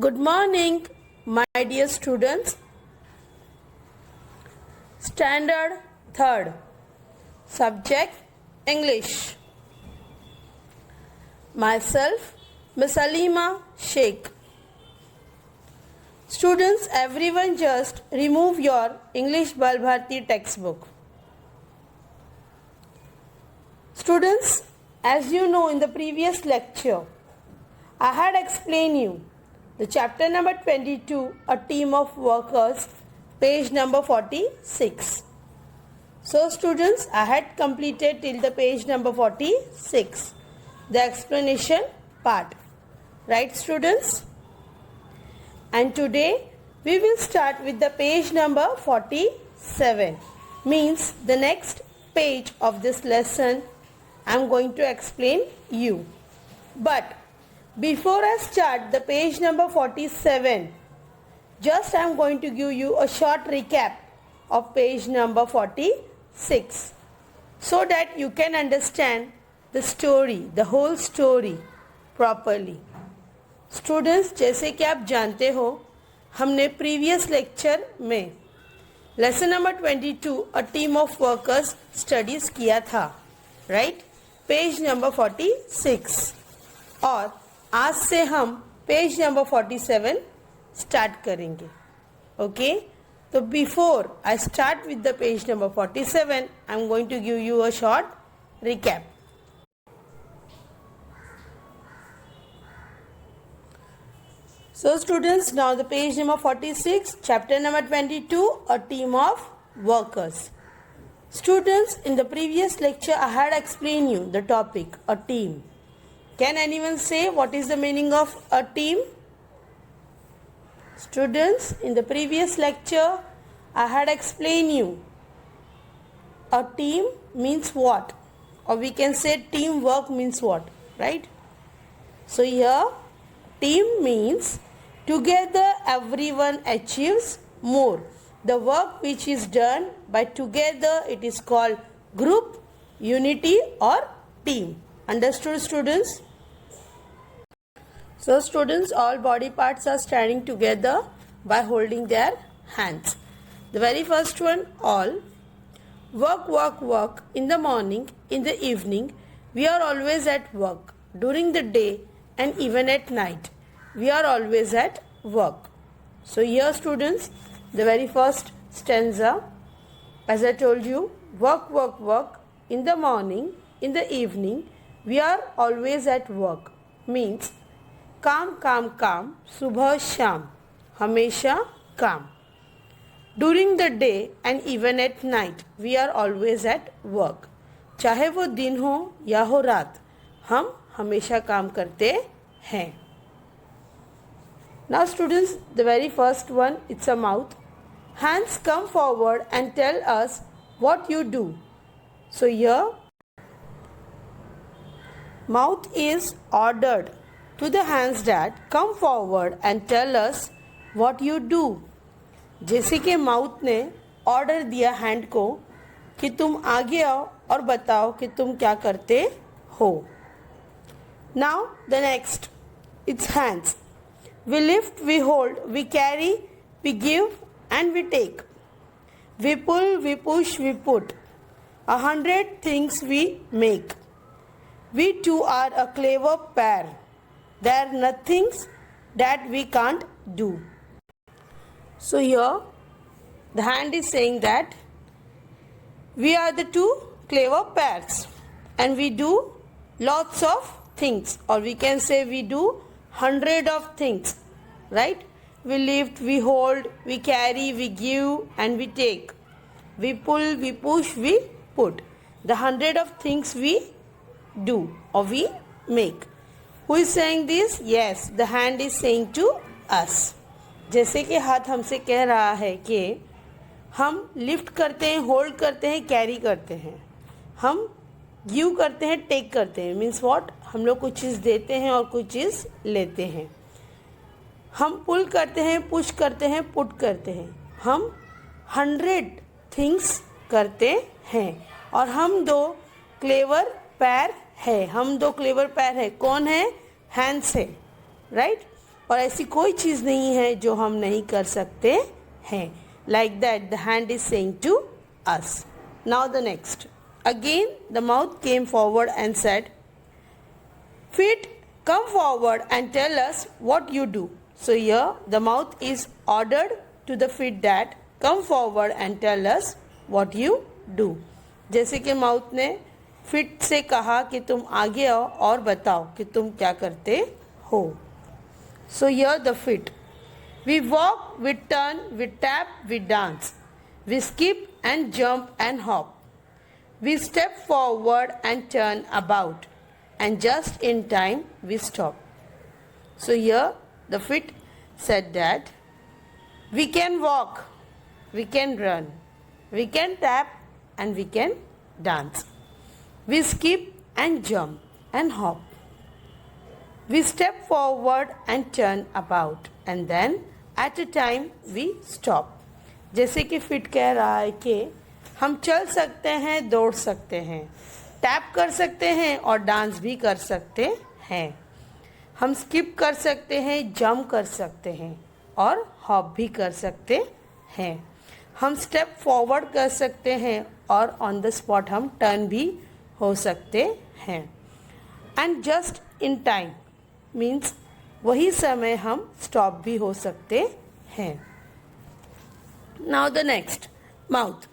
Good morning, my dear students. Standard 3rd, subject English. Myself, Miss Alima Sheikh. Students, everyone just remove your English Balbharti textbook. Students, as you know, in the previous lecture, I had explained you the chapter number 22, A Team of Workers, page number 46. So students, I had completed till the page number 46, the explanation part. Right students? And today we will start with the page number 47. Means the next page of this lesson I am going to explain you. But before I start the page number 47, just I am going to give you a short recap of page number 46 so that you can understand the story, the whole story properly. Students, जैसे कि आप जानते हो, हमने previous lecture में lesson number 22 A Team of Workers studies किया था, right? Page number 46 और आज से हम पेज नंबर 47 स्टार्ट करेंगे. ओके, तो before I start with the page number 47, I am going to give you a short recap. So students, now the page number 46, chapter number 22, A Team of Workers. Students, in the previous lecture I had explained you the topic, a team. Can anyone say what is the meaning of a team? Students, in the previous lecture I had explained you a team means what, or we can say teamwork means what, right? So here team means together everyone achieves more. The work which is done by together, it is called group, unity or team. Understood students? So students, all body parts are standing together by holding their hands. The very first one, all. Work, work, work. In the morning, in the evening, we are always at work. During the day and even at night, we are always at work. So here students, the very first stanza, as I told you, work, work, work. In the morning, in the evening, we are always at work. Means काम काम काम, सुबह शाम, हमेशा काम. During the day and even at night, we are always at work. चाहे वो दिन हो या हो रात, हम हमेशा काम करते हैं. Now students, the very first one, it's a mouth. Hands, come forward and tell us what you do. So here, mouth is ordered to the hands that come forward and tell us what you do. जैसे कि mouth ने order दिया hand को कि तुम आगे आओ और बताओ कि तुम क्या करते हो. Now the next, it's hands. We lift, we hold, we carry, we give and we take. We pull, we push, we put. 100 things we make. We two are a clever pair. There are nothing that we can't do. So here the hand is saying that we are the two clever pairs and we do lots of things, or we can say we do 100 of things, right? We lift, we hold, we carry, we give and we take. We pull, we push, we put. The 100 of things we do or we make. Who is saying this? Yes, the hand is saying to us. जैसे कि हाथ हमसे कह रहा है कि हम lift करते हैं, होल्ड करते हैं, कैरी करते हैं, हम गिव करते हैं, टेक करते हैं. मीन्स व्हाट, हम लोग कुछ चीज़ देते हैं और कुछ चीज़ लेते हैं. हम पुल करते हैं, पुश करते हैं, पुट करते हैं. हम 100 थिंग्स करते हैं और हम दो क्लेवर पैर है. हम दो क्लेवर पैर है. कौन है? हैंड्स है, राइट? और ऐसी कोई चीज़ नहीं है जो हम नहीं कर सकते हैं. Like that the hand is saying to us. Now the next. Again the mouth came forward and said, "Feet, come forward and tell us what you do." So here the mouth is ordered to the feet that come forward and tell us what you do. जैसे कि mouth ने fit से कहा कि तुम आगे आओ और बताओ कि तुम क्या करते हो. So here the feet. We walk, we turn, we tap, we dance. We skip and jump and hop. We step forward and turn about. And just in time we stop. So here the feet said that we can walk, we can run, we can tap and we can dance. We skip and jump and hop. We step forward and turn about and then at a time we stop. जैसे कि fit कह रहा है कि हम चल सकते हैं, दौड़ सकते हैं, टैप कर सकते हैं और डांस भी कर सकते हैं. हम स्किप कर सकते हैं, जंप कर सकते हैं और हॉप भी कर सकते हैं. हम स्टेप फॉरवर्ड कर सकते हैं और ऑन द स्पॉट हम टर्न भी हो सकते हैं. And just in time means वही समय हम स्टॉप भी हो सकते हैं. Now the next. Mouth.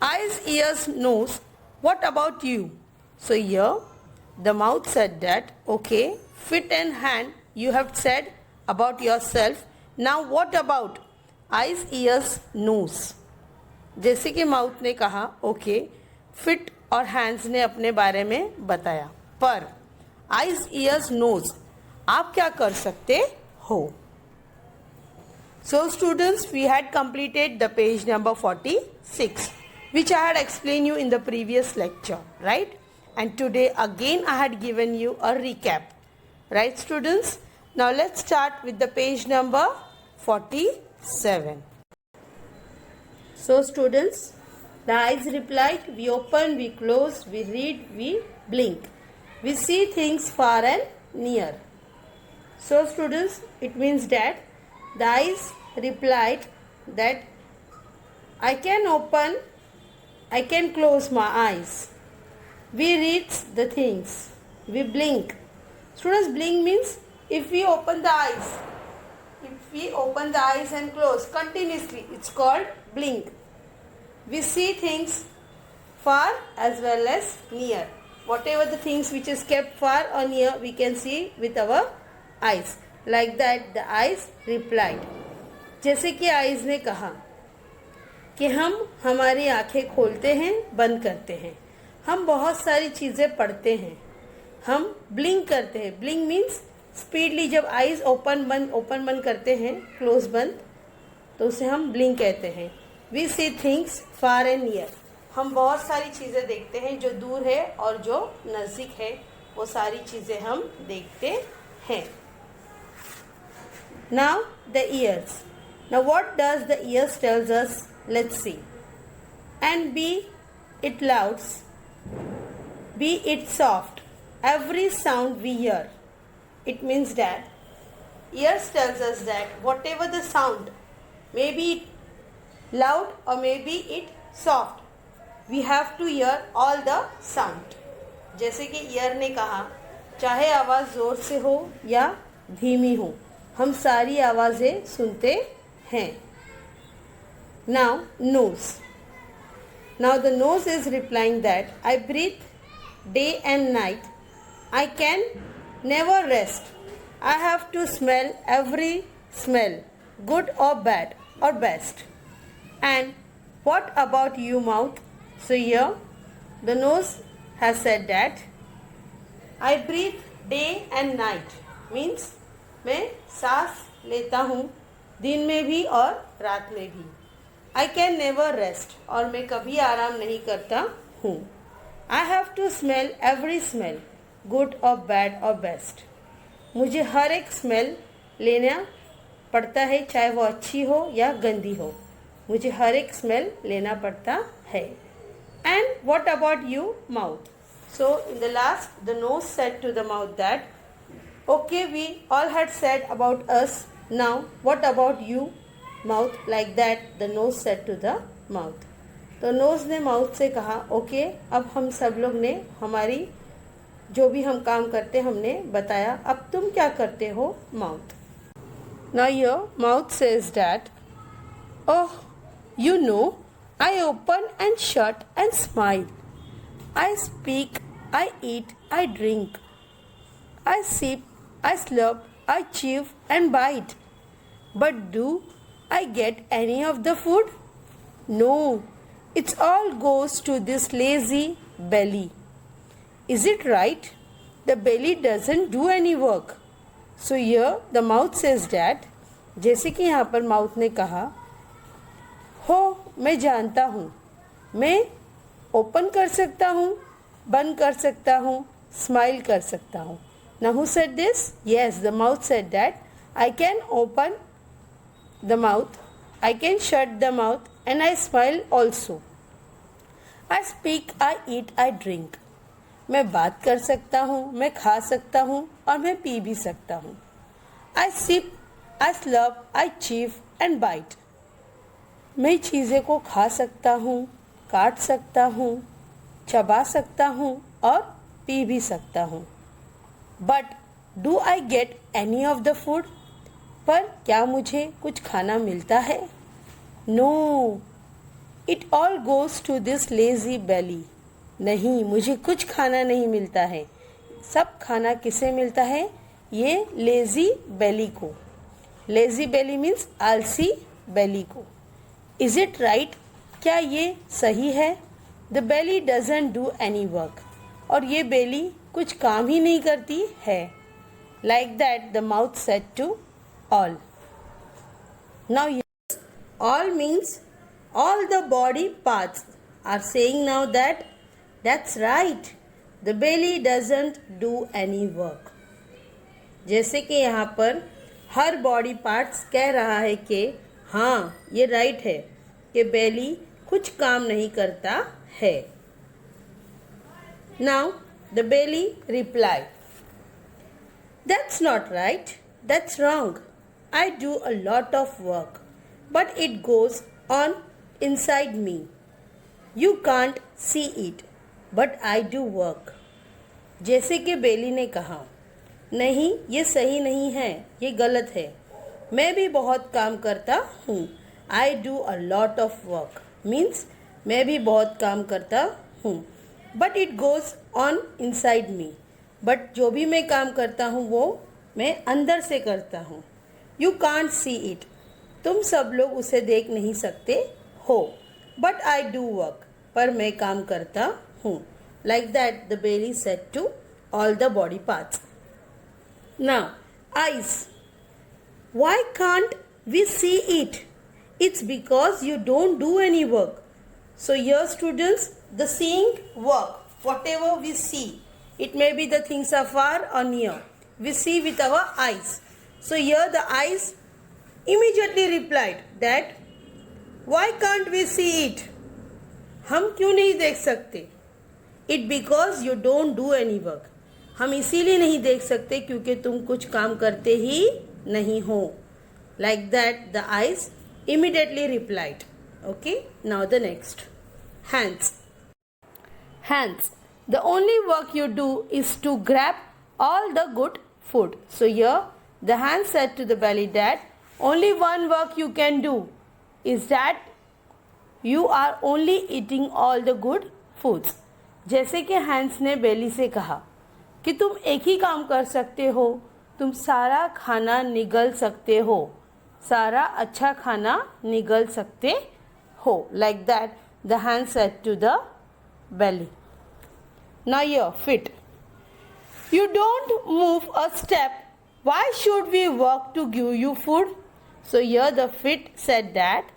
Eyes, ears, nose. What about you? So here the mouth said that okay, fit and hand you have said about yourself. Now what about eyes, ears, nose? जैसे कि mouth ने कहा okay, fit और hands ने अपने बारे में बताया, पर आईज, ईयर्स, नोज आप क्या कर सकते हो? So students, we had completed the page number 46, which I had explained you in the previous lecture, right? And today again I had given you a recap, right students? Now let's start with the page number 47. So students, the eyes replied, we open, we close, we read, we blink. We see things far and near. So students, it means that the eyes replied that I can open, I can close my eyes. We read the things, we blink. Students, blink means if we open the eyes, if we open the eyes and close continuously, it's called blink. We see things far as well as near. Whatever the things which is kept far or near, we can see with our eyes. Like that the eyes replied. जैसे कि eyes ने कहा कि हम हमारी आंखें खोलते हैं, बंद करते हैं, हम बहुत सारी चीज़ें पढ़ते हैं, हम ब्लिंक करते हैं. ब्लिंक मीन्स स्पीडली जब आइज ओपन बंद करते हैं, क्लोज बंद, तो उसे हम ब्लिंक कहते हैं. We see things far and near. हम बहुत सारी चीज़ें देखते हैं, जो दूर है और जो नज़दीक है, वो सारी चीज़ें हम देखते हैं. Now the ears. Now what does the ears tells us? Let's see. And be it loud, be it soft, every sound we hear. It means that ears tells us that whatever the sound, maybe it loud or maybe it soft, we have to hear all the sound. जैसे कि year ने कहा, चाहे आवाज़ ज़ोर से हो या धीमी हो, हम सारी आवाज़ें सुनते हैं. Now nose. Now the nose is replying that I breathe day and night. I can never rest. I have to smell every smell, good or bad or best. And what about you, mouth? So here the nose has said that I breathe day and night means मैं सांस लेता हूँ दिन में भी और रात में भी. I can never rest और मैं कभी आराम नहीं करता हूँ. I have to smell every smell, good or bad or best. मुझे हर एक स्मेल लेना पड़ता है, चाहे वो अच्छी हो या गंदी हो, मुझे हर एक स्मेल लेना पड़ता है. And what about you, mouth? So in the last, the nose said to the mouth that Okay, we all had said about us. Now, what about you? Mouth. Like that, the nose said to the mouth. तो knows ने mouth से कहा, okay, अब हम सब लोग ने हमारी जो भी हम काम करते हमने बताया, अब तुम क्या करते हो? Mouth. Now your mouth says that, oh, you know, I open and shut and smile. I speak, I eat, I drink. I sip, I slurp, I chew and bite. But do I get any of the food? No, it all goes to this lazy belly. Is it right? The belly doesn't do any work. So here the mouth says that, जैसे कि यहाँ पर mouth ने कहा, हो, मैं जानता हूँ, मैं ओपन कर सकता हूँ, बंद कर सकता हूँ, स्माइल कर सकता हूँ. Now who said this? Yes, the mouth said that I can open the mouth, I can shut the mouth, and I smile also. I speak, I eat, I drink. मैं बात कर सकता हूँ, मैं खा सकता हूँ और मैं पी भी सकता हूँ. I sip, I slurp, I chew and bite. मैं चीज़ें को खा सकता हूँ, काट सकता हूँ, चबा सकता हूँ और पी भी सकता हूँ. But do I get any of the food? पर क्या मुझे कुछ खाना मिलता है? No, it all goes to this lazy belly. नहीं, मुझे कुछ खाना नहीं मिलता है. सब खाना किसे मिलता है? ये lazy belly को. Lazy belly means आलसी belly को. Is it right? क्या ये सही है? The belly doesn't do any work. और ये belly कुछ काम ही नहीं करती है. Like that the mouth said to all. Now yes, all means all the body parts are saying now that that's right. The belly doesn't do any work. जैसे कि यहाँ पर हर बॉडी पार्ट्स कह रहा है कि हाँ, ये राइट है कि बेली कुछ काम नहीं करता है. Now the belly replied, that's not right, that's wrong. I do a lot of work, but it goes on inside me. You can't see it, but I do work. जैसे कि बेली ने कहा, नहीं, ये सही नहीं है, ये गलत है. मैं भी बहुत काम करता हूँ. I do a lot of work means मैं भी बहुत काम करता हूँ. But it goes on inside me. But जो भी मैं काम करता हूँ वो मैं अंदर से करता हूँ. You can't see it. तुम सब लोग उसे देख नहीं सकते हो. But I do work. पर मैं काम करता हूँ. Like that the belly said to all the body parts. Now, eyes. Why can't we see it? It's because you don't do any work. So here students, the seeing work, whatever we see, it may be the things are far or near, we see with our eyes. So here the eyes immediately replied that why can't we see it? हम क्यों नहीं देख सकते? It because you don't do any work. हम इसीलिए नहीं देख सकते क्योंकि तुम कुछ काम करते ही नहीं हो. Like that the eyes immediately replied. Okay, now the next. Hands. Hands. The only work you do is to grab all the good food. So here the hand said to the belly that only one work you can do is that you are only eating all the good foods. जैसे कि hands ने बेली से कहा कि तुम एक ही काम कर सकते हो, तुम सारा खाना निगल सकते हो, सारा अच्छा खाना निगल सकते हो. Like that the hand said to the belly. Now your feet. You don't move a step. Why should we work to give you food? So here the feet said that.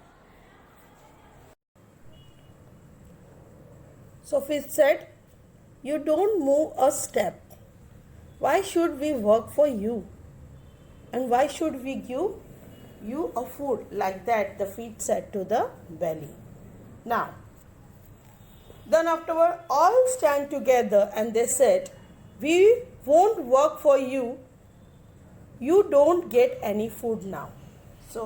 So feet said, you don't move a step. Why should we work for you? And why should we give you a food? Like that the feet said to the belly. Now, then afterward all stand together and they said, we won't work for you you don't get any food now. So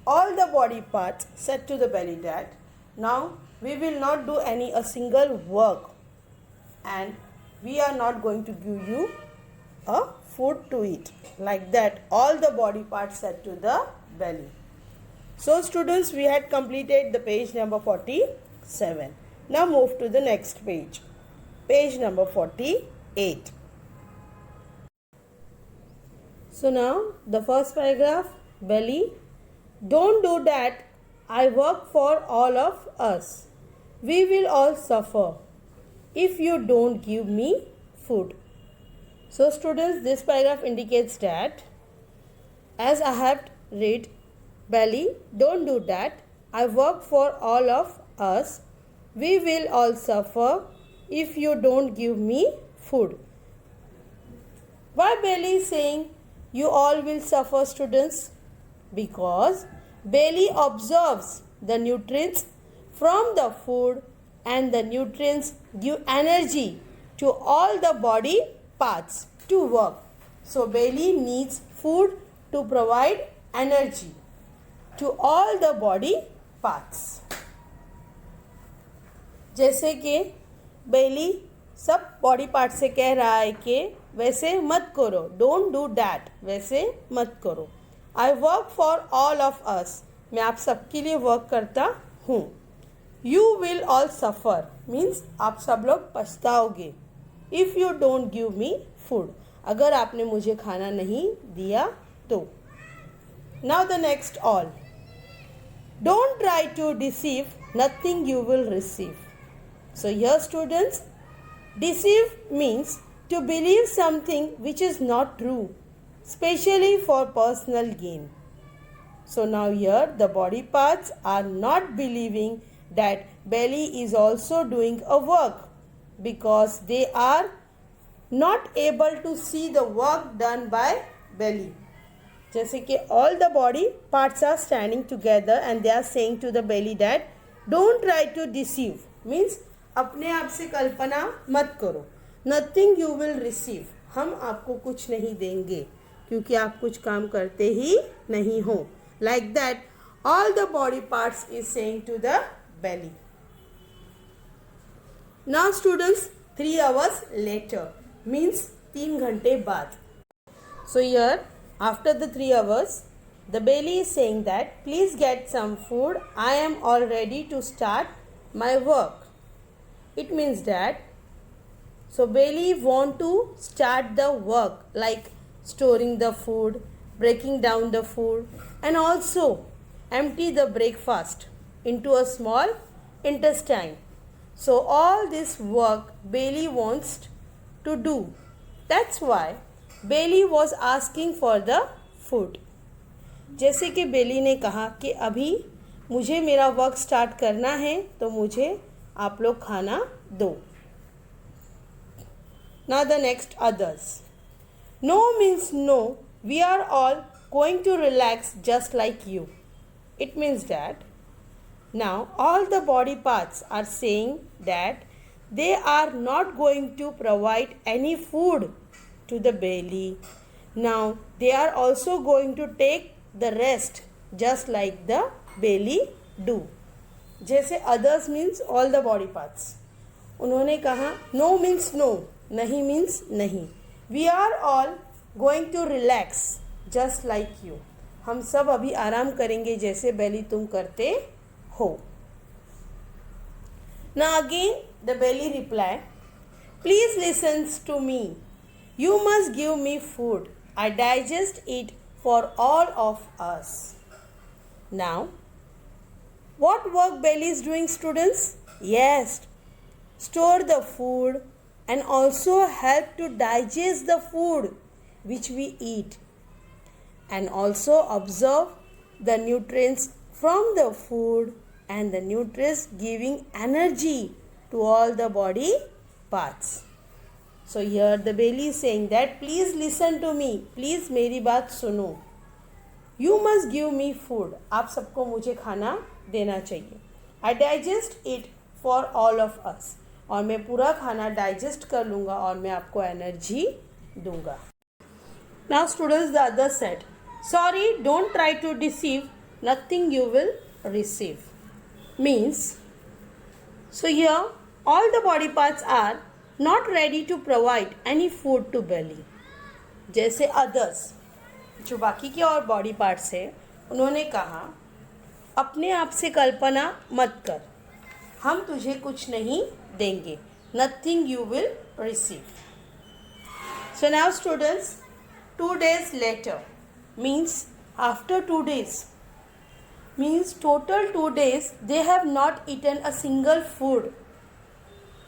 all the body parts said to the belly that now we will not do a single work, and we are not going to give you a food to eat. Like that, all the body parts said to the belly. So students, we had completed the page number 47. Now move to the next page. Page number 48. So now the first paragraph, belly. Don't do that. I work for all of us. We will all suffer if you don't give me food. So students, this paragraph indicates that, as I have read, belly, don't do that. I work for all of us. We will all suffer if you don't give me food. Why belly is saying you all will suffer, students? Because belly absorbs the nutrients from the food, and the nutrients give energy to all the body parts to work. So belly needs food to provide energy to all the body parts. जैसे कि belly सब body part से कह रहा है कि वैसे मत करो, डोंट डू दैट, वैसे मत करो. I work for all of us, मैं आप सबके लिए वर्क करता हूँ. You will all suffer means आप सब लोग पछताओगे. If you don't give me food, अगर आपने मुझे खाना नहीं दिया तो. Now the next, all. Don't try to deceive, nothing you will receive. So here students, deceive means to believe something which is not true, especially for personal gain. So now here the body parts are not believing that belly is also doing a work, because they are not able to see the work done by belly. जैसे कि all the body parts are standing together and they are saying to the belly that don't try to deceive means अपने आप से कल्पना मत करो. Nothing you will receive, हम आपको कुछ नहीं देंगे क्योंकि आप कुछ काम करते ही नहीं हो. Like that all the body parts is saying to the belly. Now students, 3 hours later means 3 घंटे बाद. So here after the 3 hours the belly is saying that please get some food, I am all ready to start my work. It means that, so belly want to start the work like storing the food, breaking down the food, and also empty the breakfast into a small intestine. So all this work belly wants to do. That's why belly was asking for the food. जैसे कि बेली ने कहा कि अभी मुझे मेरा work start करना है तो मुझे आप लोग खाना दो. Now the next, others. No means no, we are all going to relax just like you. It means that now all the body parts are saying that they are not going to provide any food to the belly. Now they are also going to take the rest just like the belly do. जैसे others means all the body parts. उन्होंने कहा no means no, नहीं means नहीं. We are all going to relax just like you, हम सब अभी आराम करेंगे जैसे बेली तुम करते हो. Now again the belly reply, please listen to me, you must give me food, I digest it for all of us. Now what work belly is doing, students? Yes, store the food and also help to digest the food which we eat, and also observe the nutrients from the food and the nutrients giving energy to all the body parts. So here the belly is saying that please listen to me, please मेरी बात सुनो. You must give me food, आप सबको मुझे खाना देना चाहिए. I digest it for all of us, और मैं पूरा खाना डाइजेस्ट कर लूँगा और मैं आपको एनर्जी दूँगा. Now students, the other said, sorry, don't try to deceive, nothing you will receive. Means, so here all the body parts are not ready to provide any food to belly. जैसे others, जो बाकी के और body parts है, उन्होंने कहा अपने आप से कल्पना मत कर, हम तुझे कुछ नहीं देंगे. Nothing you will receive. So now students, 2 days later means after 2 days, means total 2 days they have not eaten a single food.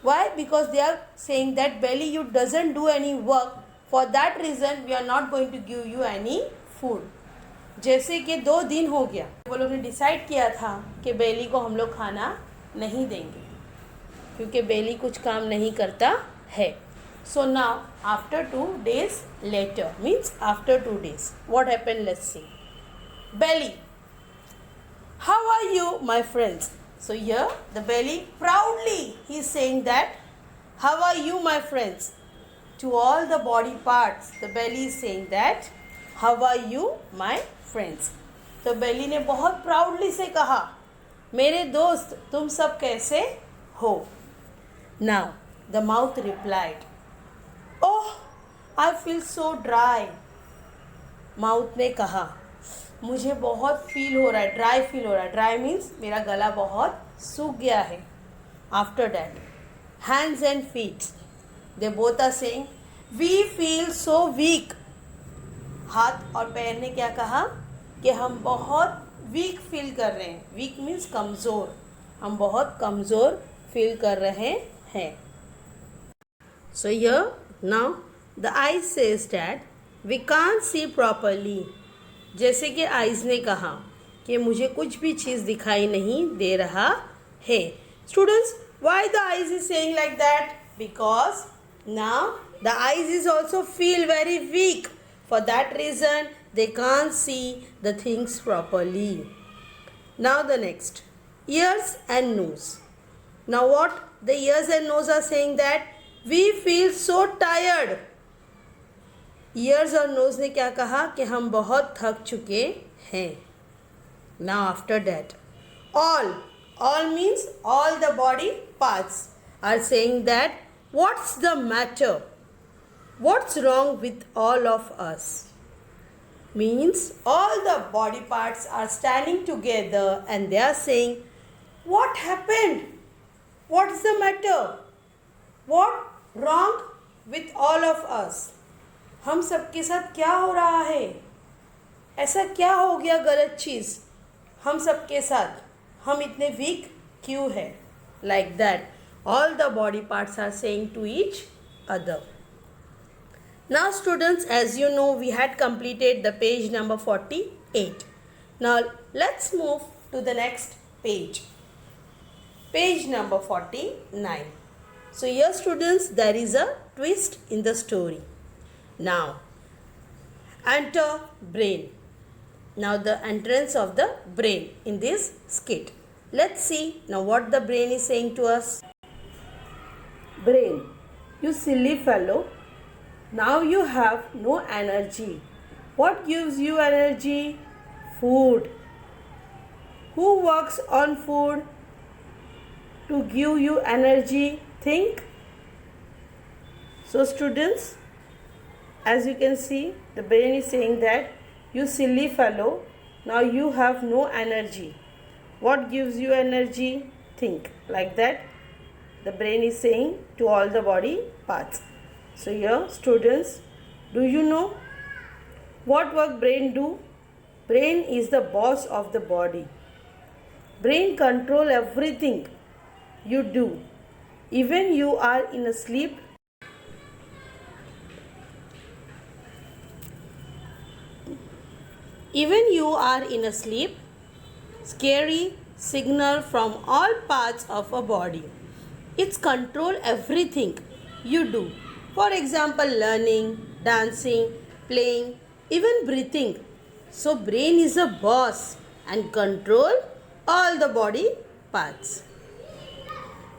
Why? Because they are saying that belly you doesn't do any work. For that reason we are not going to give you any food. जैसे कि 2 दिन हो गया, वो लोग ने decide किया था कि बेली को हम लोग खाना नहीं देंगे क्योंकि बेली कुछ काम नहीं करता है. So now after 2 days later means after 2 days, what happened? Let's see. Belly, how are you, my friends? So here the belly proudly he is saying that, how are you, my friends? To all the body parts the belly is saying that, how are you, my friends? तो belly ने बहुत proudly से कहा, मेरे दोस्त तुम सब कैसे हो? Now the mouth replied, oh, I feel so dry. Mouth ने कहा, मुझे बहुत फील हो रहा है, ड्राई फील हो रहा है. ड्राई मीन्स मेरा गला बहुत सूख गया है. After that hands and feet they both are saying, we feel so weak. हाथ और पैर ने क्या कहा कि हम बहुत वीक फील कर रहे हैं. वीक मीन्स कमज़ोर, हम बहुत कमज़ोर फील कर रहे हैं. So here now the eye says that we can't see properly. जैसे कि आइज़ ने कहा कि मुझे कुछ भी चीज़ दिखाई नहीं दे रहा है. Students, why the eyes is saying like that? Because now the eyes is also feel very weak. For that reason they can't see the things properly. Now the next, ears and nose. Now what the ears and nose are saying that we feel so tired. Ears और nose ने क्या कहा कि हम बहुत थक चुके हैं. Now after that, all means all the body parts are saying that what's the matter? What's wrong with all of us? Means all the body parts are standing together and they are saying, what happened? What's the matter? What wrong with all of us? हम सबके साथ क्या हो रहा है? ऐसा क्या हो गया गलत चीज़ हम सबके साथ? हम इतने वीक क्यों है? Like that all the body parts are saying to each other. Now students, as you know, we had completed the page number 48. Now let's move to the next page. Page number 49. So here students, there is a twist in the story. Now enter brain. Now the entrance of the brain in this skit. Let's see now what the brain is saying to us. Brain, you silly fellow. Now you have no energy. What gives you energy? Food. Who works on food to give you energy? Think. So students, as you can see, the brain is saying that, you silly fellow, now you have no energy. What gives you energy? Think. Like that the brain is saying to all the body parts. So here students, do you know what work brain do? Brain is the boss of the body. Brain control everything you do. Even you are in a sleep. Even you are in a sleep, scary signal from all parts of a body. It's control everything you do. For example, learning, dancing, playing, even breathing. So brain is a boss and control all the body parts.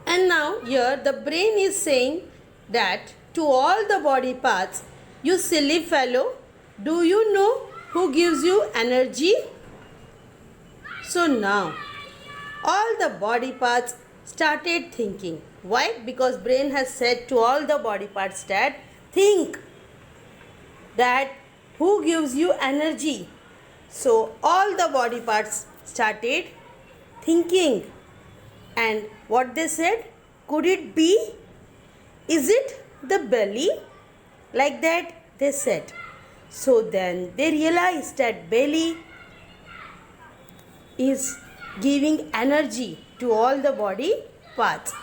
And now here the brain is saying that to all the body parts, you silly fellow, Do you know who gives you energy? So now all the body parts started thinking. Why? Because brain has said to all the body parts that think that who gives you energy. So all the body parts started thinking. And what they said? Could it be? Is it the belly? Like that they said. So then they realized that belly is giving energy to all the body parts.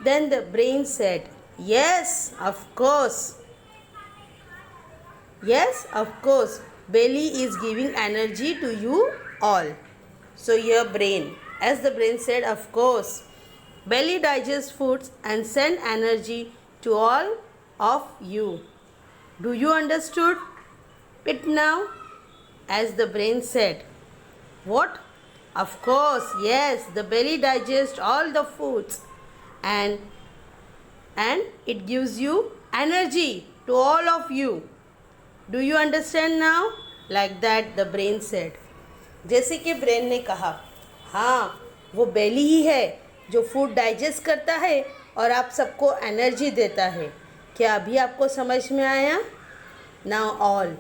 Then the brain said, yes, of course. Yes, of course. Belly is giving energy to you all. So your brain, as the brain said, of course. Belly digests foods and send energy to all of you. Do you understood it now? As the brain said. What? Of course, yes, the belly digests all the foods and it gives you energy to all of you. Do you understand now? Like that the brain said. जैसे कि brain ने कहा, हाँ वो बेली ही है जो food digest करता है और आप सबको एनर्जी देता है. क्या अभी आपको समझ में आया? Now all.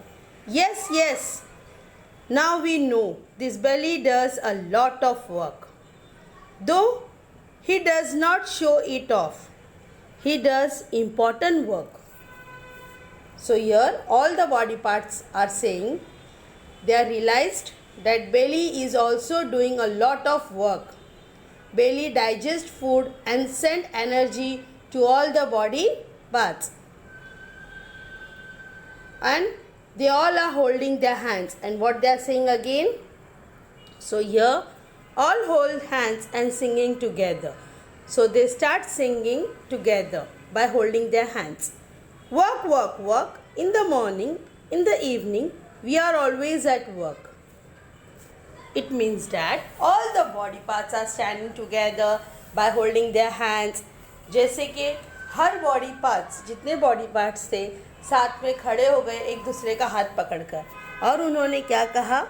Yes, yes. Now we know this belly does a lot of work. Though he does not show it off, he does important work. So here all the body parts are saying they are realized that belly is also doing a lot of work. Belly digests food and send energy to all the body parts. And they all are holding their hands. And what they are saying again? So here all hold hands and singing together. So they start singing together by holding their hands. Work, work, work. In the morning, in the evening, we are always at work. It means that all the body parts are standing together by holding their hands. जैसे कि हर body parts, जितने body parts थे, साथ में खड़े हो गए एक दूसरे का हाथ पकड़कर और उन्होंने क्या कहा?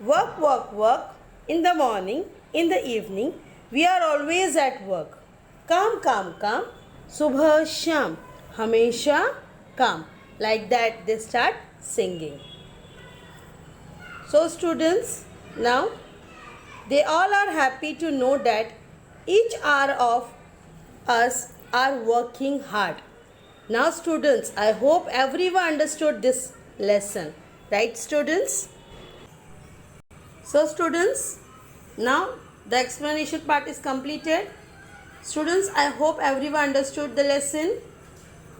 Work work work in the morning in the evening we are always at work. काम काम काम सुबह शाम हमेशा काम. Like that they start singing. So students, now they all are happy to know that each hour of us are working hard. Now students, I hope everyone understood this lesson. Right students? So students, now the explanation part is completed. Students, I hope everyone understood the lesson.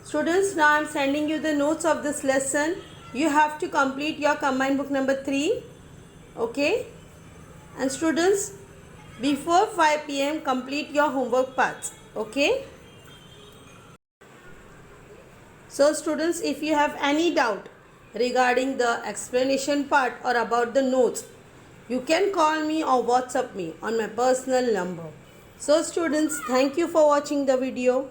Students, now I am sending you the notes of this lesson. You have to complete your combined book number 3. Okay? And students, before 5 p.m. complete your homework parts. Okay? So students, if you have any doubt regarding the explanation part or about the notes, you can call me or WhatsApp me on my personal number. So students, thank you for watching the video.